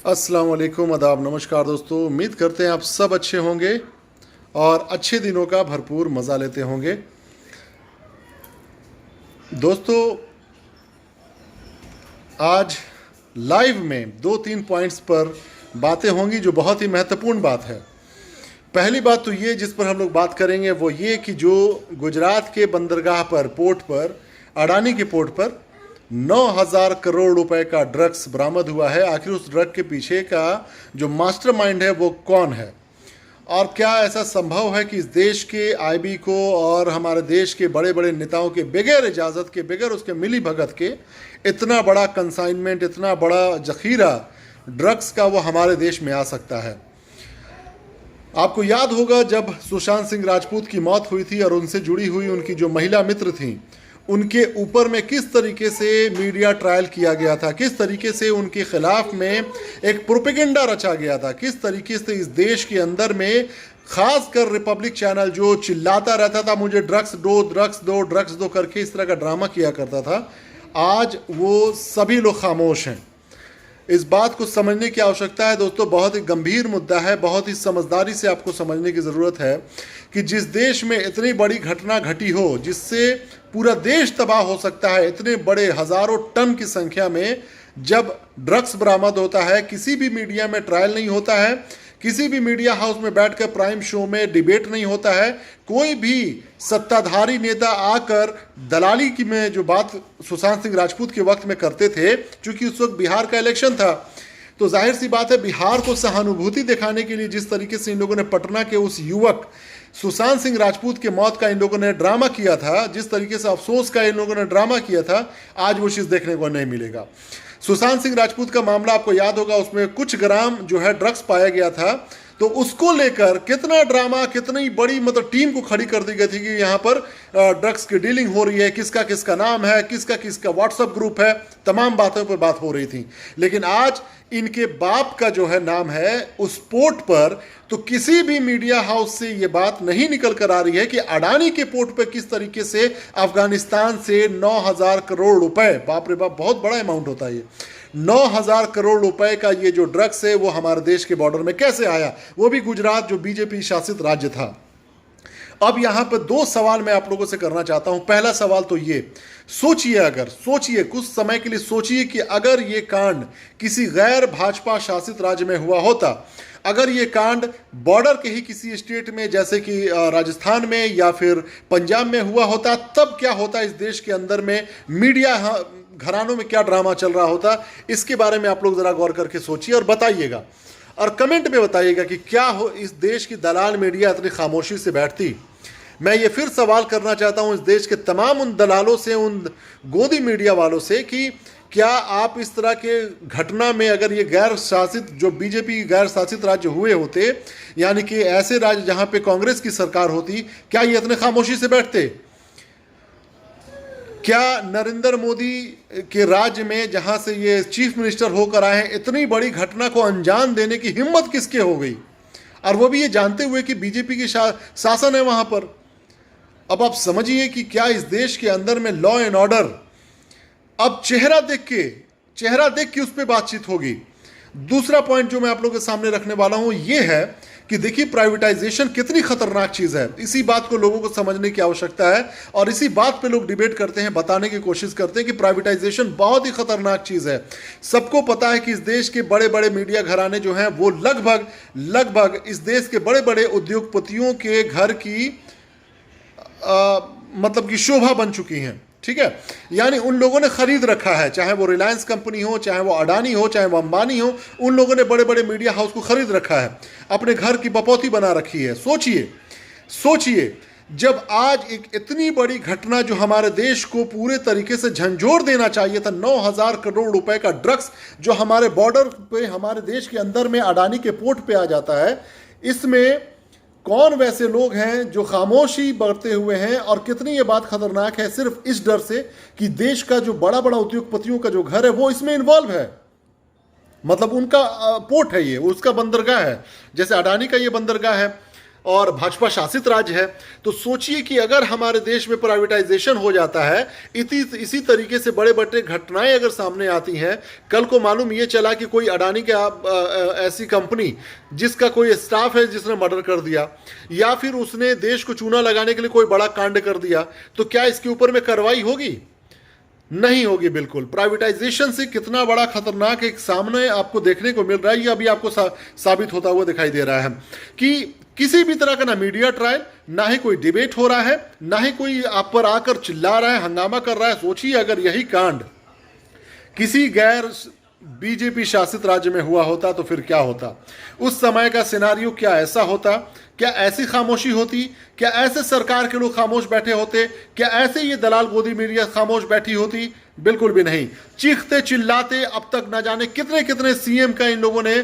अस्सलाम वालेकुम, आदाब, नमस्कार दोस्तों। उम्मीद करते हैं आप सब अच्छे होंगे और अच्छे दिनों का भरपूर मज़ा लेते होंगे। दोस्तों, आज लाइव में 2-3 पॉइंट्स पर बातें होंगी जो बहुत ही महत्वपूर्ण बात है। पहली बात तो ये जिस पर हम लोग बात करेंगे वो ये कि जो गुजरात के बंदरगाह पर, पोर्ट पर, अडानी के पोर्ट पर 9,000 करोड़ रुपए का ड्रग्स बरामद हुआ है। आखिर उस ड्रग के पीछे का जो मास्टरमाइंड है वो कौन है, और क्या ऐसा संभव है कि इस देश के आईबी को और हमारे देश के बड़े बड़े नेताओं के बगैर इजाज़त के, बगैर उसके मिली भगत के इतना बड़ा कंसाइनमेंट, इतना बड़ा जखीरा ड्रग्स का वो हमारे देश में आ सकता है। आपको याद होगा जब सुशांत सिंह राजपूत की मौत हुई थी और उनसे जुड़ी हुई उनकी जो महिला मित्र थी, उनके ऊपर में किस तरीके से मीडिया ट्रायल किया गया था, किस तरीके से उनके खिलाफ में एक प्रोपेगेंडा रचा गया था, किस तरीके से इस देश के अंदर में खासकर रिपब्लिक चैनल जो चिल्लाता रहता था मुझे ड्रग्स दो, ड्रग्स दो, ड्रग्स दो करके इस तरह का ड्रामा किया करता था। आज वो सभी लोग खामोश हैं। इस बात को समझने की आवश्यकता है दोस्तों। बहुत ही गंभीर मुद्दा है, बहुत ही समझदारी से आपको समझने की ज़रूरत है कि जिस देश में इतनी बड़ी घटना घटी हो जिससे पूरा देश तबाह हो सकता है, इतने बड़े हज़ारों टन की संख्या में जब ड्रग्स बरामद होता है, किसी भी मीडिया में ट्रायल नहीं होता है, किसी भी मीडिया हाउस में बैठकर प्राइम शो में डिबेट नहीं होता है, कोई भी सत्ताधारी नेता आकर दलाली की में जो बात सुशांत सिंह राजपूत के वक्त में करते थे, क्योंकि उस वक्त बिहार का इलेक्शन था, तो जाहिर सी बात है बिहार को सहानुभूति दिखाने के लिए जिस तरीके से इन लोगों ने पटना के उस युवक सुशांत सिंह राजपूत के मौत का इन लोगों ने ड्रामा किया था, जिस तरीके से अफसोस का इन लोगों ने ड्रामा किया था, आज वो चीज़ देखने को नहीं मिलेगा। सुशांत सिंह राजपूत का मामला आपको याद होगा, उसमें कुछ ग्राम जो है ड्रग्स पाया गया था, तो उसको लेकर कितना ड्रामा, कितनी बड़ी मतलब टीम को खड़ी कर दी गई थी कि यहाँ पर ड्रग्स की डीलिंग हो रही है, किसका किसका नाम है, किसका किसका व्हाट्सएप ग्रुप है, तमाम बातों पर बात हो रही थी। लेकिन आज इनके बाप का जो है नाम है उस पोर्ट पर, तो किसी भी मीडिया हाउस से ये बात नहीं निकल कर आ रही है कि अडानी के पोर्ट पर किस तरीके से अफगानिस्तान से 9,000 करोड़ रुपए, बाप रे बाप बहुत बड़ा अमाउंट होता है ये, 9,000 करोड़ रुपए का ये जो ड्रग्स है वो हमारे देश के बॉर्डर में कैसे आया, वो भी गुजरात जो बीजेपी शासित राज्य था। अब यहां पर 2 सवाल मैं आप लोगों से करना चाहता हूं। पहला सवाल तो ये, सोचिए कुछ समय के लिए सोचिए कि अगर ये कांड किसी गैर भाजपा शासित राज्य में हुआ होता, अगर ये कांड बॉर्डर के ही किसी स्टेट में जैसे कि राजस्थान में या फिर पंजाब में हुआ होता, तब क्या होता इस देश के अंदर में, मीडिया घरानों में क्या ड्रामा चल रहा होता। इसके बारे में आप लोग जरा गौर करके सोचिए और बताइएगा, और कमेंट में बताइएगा कि क्या हो इस देश की दलाल मीडिया इतनी खामोशी से बैठती। मैं ये फिर सवाल करना चाहता हूं इस देश के तमाम उन दलालों से, उन गोदी मीडिया वालों से कि क्या आप इस तरह के घटना में, अगर ये गैर शासित जो बीजेपी गैर शासित राज्य हुए होते, यानी कि ऐसे राज्य जहां पे कांग्रेस की सरकार होती, क्या ये इतने खामोशी से बैठते? क्या नरेंद्र मोदी के राज्य में जहां से ये चीफ मिनिस्टर होकर आए हैं, इतनी बड़ी घटना को अंजाम देने की हिम्मत किसके हो गई, और वो भी ये जानते हुए कि बीजेपी की शासन है वहां पर। अब आप समझिए कि क्या इस देश के अंदर में लॉ एंड ऑर्डर, अब चेहरा देख के उस पर बातचीत होगी। दूसरा पॉइंट जो मैं आप लोगों के सामने रखने वाला हूं ये है कि देखिए प्राइवेटाइजेशन कितनी खतरनाक चीज है। इसी बात को लोगों को समझने की आवश्यकता है, और इसी बात पे लोग डिबेट करते हैं, बताने की कोशिश करते हैं कि प्राइवेटाइजेशन बहुत ही खतरनाक चीज है। सबको पता है कि इस देश के बड़े बड़े मीडिया घराने जो हैं वो लगभग इस देश के बड़े बड़े उद्योगपतियों के घर की मतलब कि शोभा बन चुकी हैं, ठीक है। यानी उन लोगों ने खरीद रखा है, चाहे वो रिलायंस कंपनी हो, चाहे वो अडानी हो, चाहे वो अंबानी हो, उन लोगों ने बड़े बड़े मीडिया हाउस को खरीद रखा है, अपने घर की बपौती बना रखी है। सोचिए जब आज एक इतनी बड़ी घटना जो हमारे देश को पूरे तरीके से झंझोर देना चाहिए था, 9,000 करोड़ रुपए का ड्रग्स जो हमारे बॉर्डर पे, हमारे देश के अंदर में अडानी के पोर्ट पे आ जाता है, इसमें कौन वैसे लोग हैं जो खामोशी बरते हुए हैं, और कितनी ये बात खतरनाक है सिर्फ इस डर से कि देश का जो बड़ा बड़ा उद्योगपतियों का जो घर है वो इसमें इन्वॉल्व है, मतलब उनका पोर्ट है ये, उसका बंदरगाह है। जैसे अडानी का ये बंदरगाह है, और भाजपा शासित राज्य है। तो सोचिए कि अगर हमारे देश में प्राइवेटाइजेशन हो जाता है, इसी तरीके से बड़े बड़े घटनाएं अगर सामने आती हैं, कल को मालूम ये चला कि कोई अडानी का ऐसी कंपनी जिसका कोई स्टाफ है जिसने मर्डर कर दिया, या फिर उसने देश को चूना लगाने के लिए कोई बड़ा कांड कर दिया, तो क्या इसके ऊपर में कार्रवाई होगी? नहीं होगी बिल्कुल। प्राइवेटाइजेशन से कितना बड़ा खतरनाक एक सामने आपको देखने को मिल रहा है, ये अभी आपको साबित होता हुआ दिखाई दे रहा है कि किसी भी तरह का ना मीडिया ट्रायल, ना ही कोई डिबेट हो रहा है, ना ही कोई आप पर आकर चिल्ला रहा है, हंगामा कर रहा है। सोचिए अगर यही कांड किसी गैर बीजेपी शासित राज्य में हुआ होता तो फिर क्या होता? उस समय का सिनारियो क्या ऐसा होता? क्या ऐसी खामोशी होती? क्या ऐसे सरकार के लोग खामोश बैठे होते? क्या ऐसे ये दलाल गोदी मीडिया खामोश बैठी होती? बिल्कुल भी नहीं। चीखते चिल्लाते अब तक ना जाने कितने कितने सीएम का इन लोगों ने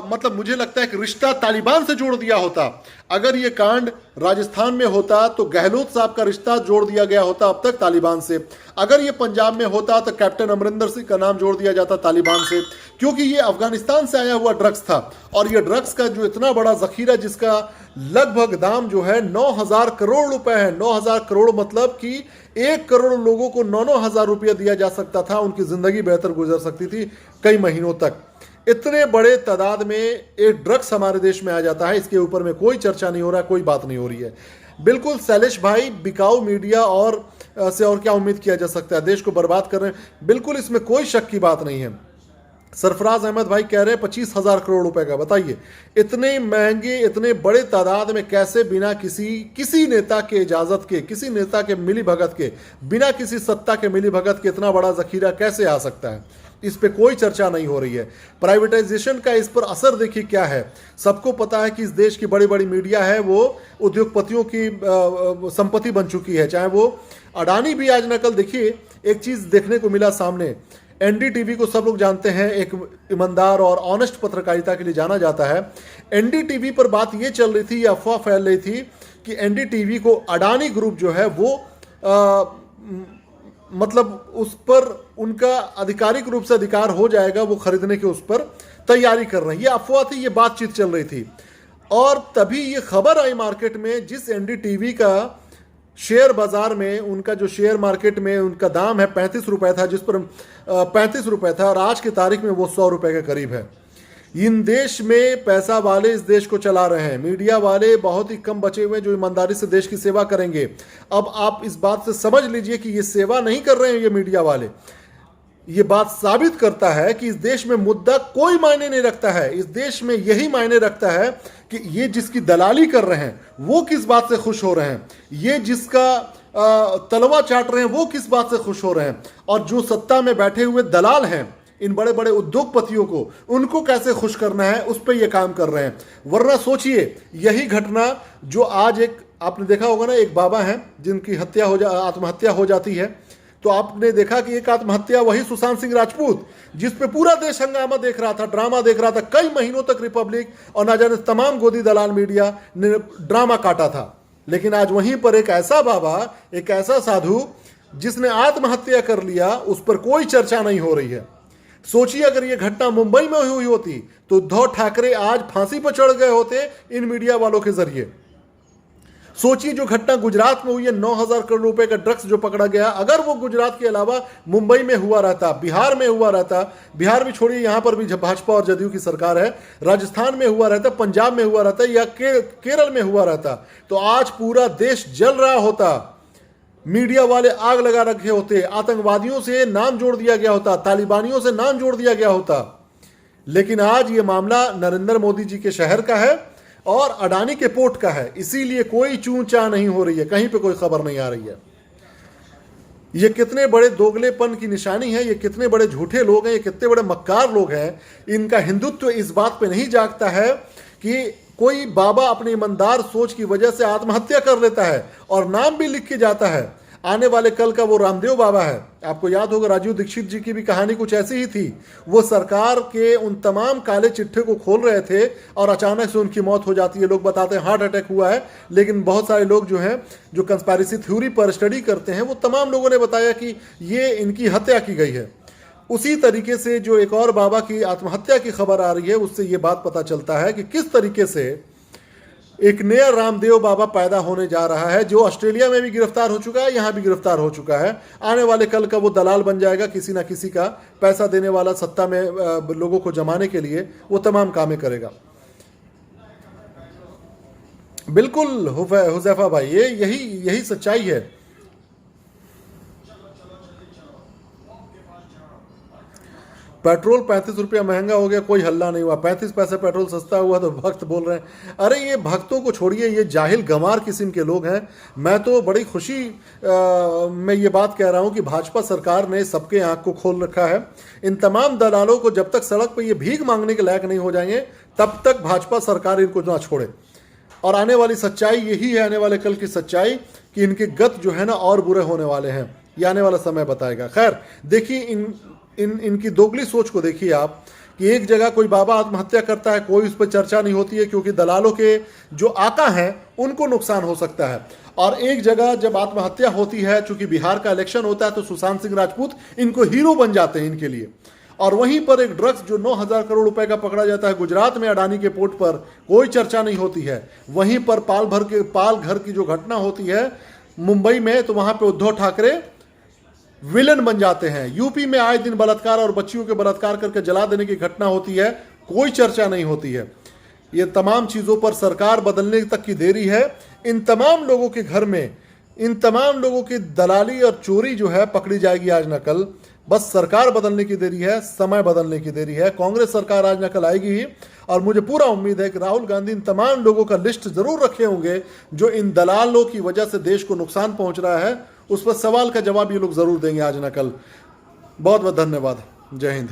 मतलब मुझे लगता है कि रिश्ता तालिबान से जोड़ दिया होता। अगर ये कांड राजस्थान में होता तो गहलोत साहब का रिश्ता जोड़ दिया गया होता अब तक तालिबान से। अगर ये पंजाब में होता तो कैप्टन अमरिंदर सिंह का नाम जोड़ दिया जाता तालिबान से, क्योंकि ये अफगानिस्तान से आया हुआ ड्रग्स था। और ये ड्रग्स का जो इतना बड़ा जखीरा, जिसका लगभग दाम जो है 9,000 करोड़ रुपए है। 9,000 करोड़ मतलब कि 1 करोड़ लोगों को 9,000 रुपया दिया जा सकता था, उनकी जिंदगी बेहतर गुजर सकती थी कई महीनों तक। इतने बड़े तादाद में एक ड्रग्स हमारे देश में आ जाता है, इसके ऊपर में कोई चर्चा नहीं हो रहा, कोई बात नहीं हो रही है। बिल्कुल शैलेश भाई, बिकाऊ मीडिया और से और क्या उम्मीद किया जा सकता है? देश को बर्बाद कर रहे हैं, बिल्कुल इसमें कोई शक की बात नहीं है। सरफराज अहमद भाई कह रहे हैं 25,000 करोड़ रुपए का। बताइए इतने महंगे, इतने बड़े तादाद में कैसे बिना किसी नेता के इजाजत के, किसी नेता के मिली भगत के, बिना किसी सत्ता के मिली भगत के इतना बड़ा जखीरा कैसे आ सकता है? इस पे कोई चर्चा नहीं हो रही है। प्राइवेटाइजेशन का इस पर असर देखिए क्या है। सबको पता है कि इस देश की बड़ी बड़ी मीडिया है वो उद्योगपतियों की संपत्ति बन चुकी है, चाहे वो अडानी भी। आज नकल देखिए, एक चीज देखने को मिला सामने। एनडीटीवी को सब लोग जानते हैं, एक ईमानदार और ऑनेस्ट पत्रकारिता के लिए जाना जाता है। एनडीटीवी पर बात ये चल रही थी, ये अफवाह फैल रही थी कि एनडीटीवी को अडानी ग्रुप जो है वो मतलब उस पर उनका आधिकारिक रूप से अधिकार हो जाएगा, वो खरीदने के उस पर तैयारी कर रहे हैं। ये अफवाह थी, ये बातचीत चल रही थी। और तभी ये खबर आई मार्केट में, जिस एनडीटीवी का शेयर बाजार में, उनका जो शेयर मार्केट में उनका दाम है 35 रुपए था, जिस पर 35 रुपए था, और आज की तारीख में वो 100 रुपए के करीब है। इन देश में पैसा वाले इस देश को चला रहे हैं, मीडिया वाले बहुत ही कम बचे हुए हैं जो ईमानदारी से देश की सेवा करेंगे। अब आप इस बात से समझ लीजिए कि ये सेवा नहीं कर रहे हैं ये मीडिया वाले। ये बात साबित करता है कि इस देश में मुद्दा कोई मायने नहीं रखता है। इस देश में यही मायने रखता है कि ये जिसकी दलाली कर रहे हैं वो किस बात से खुश हो रहे हैं, ये जिसका तलवा चाट रहे हैं वो किस बात से खुश हो रहे हैं, और जो सत्ता में बैठे हुए दलाल हैं इन बड़े बड़े उद्योगपतियों को, उनको कैसे खुश करना है, उस पर ये काम कर रहे हैं। वरना सोचिए यही घटना जो आज एक आपने देखा होगा ना, एक बाबा हैं जिनकी आत्महत्या हो जाती है, तो आपने देखा कि एक आत्महत्या वही सुशांत सिंह राजपूत, जिस पे पूरा देश हंगामा देख रहा था, ड्रामा देख रहा था, कई महीनों तक रिपब्लिक और ना जाने तमाम गोदी दलाल मीडिया ने ड्रामा काटा था। लेकिन आज वहीं पर एक ऐसा बाबा, एक ऐसा साधु जिसने आत्महत्या कर लिया, उस पर कोई चर्चा नहीं हो रही है। सोचिए अगर यह घटना मुंबई में हुई होती तो उद्धव ठाकरे आज फांसी पर चढ़ गए होते इन मीडिया वालों के जरिए। सोचिए जो घटना गुजरात में हुई है, 9,000 करोड़ रुपए का ड्रग्स जो पकड़ा गया, अगर वो गुजरात के अलावा मुंबई में हुआ रहता, बिहार में हुआ रहता, बिहार भी छोड़िए, यहां पर भी भाजपा और जदयू की सरकार है, राजस्थान में हुआ रहता, पंजाब में हुआ रहता या केरल में हुआ रहता, तो आज पूरा देश जल रहा होता। मीडिया वाले आग लगा रखे होते, आतंकवादियों से नाम जोड़ दिया गया होता, तालिबानियों से नाम जोड़ दिया गया होता। लेकिन आज ये मामला नरेंद्र मोदी जी के शहर का है और अडानी के पोर्ट का है, इसीलिए कोई चूं-चा नहीं हो रही है, कहीं पे कोई खबर नहीं आ रही है। ये कितने बड़े दोगलेपन की निशानी है, ये कितने बड़े झूठे लोग हैं, ये कितने बड़े मक्कार लोग हैं। इनका हिंदुत्व इस बात पे नहीं जागता है कि कोई बाबा अपनी ईमानदार सोच की वजह से आत्महत्या कर लेता है और नाम भी लिख के जाता है। आने वाले कल का वो रामदेव बाबा है, आपको याद होगा राजीव दीक्षित जी की भी कहानी कुछ ऐसी ही थी। वो सरकार के उन तमाम काले चिट्ठे को खोल रहे थे और अचानक से उनकी मौत हो जाती है। लोग बताते हैं हार्ट अटैक हुआ है, लेकिन बहुत सारे लोग जो हैं, जो कंस्पायरेसी थ्योरी पर स्टडी करते हैं, वो तमाम लोगों ने बताया कि ये इनकी हत्या की गई है। उसी तरीके से जो एक और बाबा की आत्महत्या की खबर आ रही है, उससे ये बात पता चलता है कि किस तरीके से एक नया रामदेव बाबा पैदा होने जा रहा है, जो ऑस्ट्रेलिया में भी गिरफ्तार हो चुका है, यहां भी गिरफ्तार हो चुका है। आने वाले कल का वो दलाल बन जाएगा, किसी ना किसी का पैसा देने वाला, सत्ता में लोगों को जमाने के लिए वो तमाम कामें करेगा। बिल्कुल हुजैफा भाई, ये यही सच्चाई है। पेट्रोल 35 रुपया महंगा हो गया, कोई हल्ला नहीं हुआ। 35 पैसे पेट्रोल सस्ता हुआ तो भक्त बोल रहे हैं। अरे ये भक्तों को छोड़िए, ये जाहिल गंवार किस्म के लोग हैं। मैं तो बड़ी खुशी में ये बात कह रहा हूं कि भाजपा सरकार ने सबके आंख को खोल रखा है। इन तमाम दलालों को जब तक सड़क पर ये भीख मांगने के लायक नहीं हो जाएंगे, तब तक भाजपा सरकार इनको ना छोड़े। और आने वाली सच्चाई यही है, आने वाले कल की सच्चाई, कि इनके गत जो है ना और बुरे होने वाले हैं। ये आने वाला समय बताएगा। खैर देखिए, इनकी दोगली सोच को देखिए आप, कि एक जगह कोई बाबा आत्महत्या करता है, कोई उस पर चर्चा नहीं होती है, क्योंकि दलालों के जो आका हैं उनको नुकसान हो सकता है। और एक जगह जब आत्महत्या होती है, चूंकि बिहार का इलेक्शन होता है, तो सुशांत सिंह राजपूत इनको हीरो बन जाते हैं इनके लिए। और वहीं पर एक ड्रग्स जो 9,000 करोड़ रुपए का पकड़ा जाता है गुजरात में अडानी के पोर्ट पर, कोई चर्चा नहीं होती है। वहीं पर पाल घर की जो घटना होती है मुंबई में, तो वहां पे उद्धव ठाकरे विलन बन जाते हैं। यूपी में आए दिन बलात्कार और बच्चियों के बलात्कार करके जला देने की घटना होती है, कोई चर्चा नहीं होती है। ये तमाम चीज़ों पर सरकार बदलने तक की देरी है। इन तमाम लोगों के घर में, इन तमाम लोगों की दलाली और चोरी जो है पकड़ी जाएगी आज न कल। बस सरकार बदलने की देरी है, समय बदलने की देरी है। कांग्रेस सरकार आज न कल आएगी ही, और मुझे पूरा उम्मीद है कि राहुल गांधी इन तमाम लोगों का लिस्ट जरूर रखे होंगे जो इन दलालों की वजह से देश को नुकसान पहुंच रहा है। उस पर सवाल का जवाब ये लोग जरूर देंगे आज न कल। बहुत बहुत धन्यवाद। जय हिंद।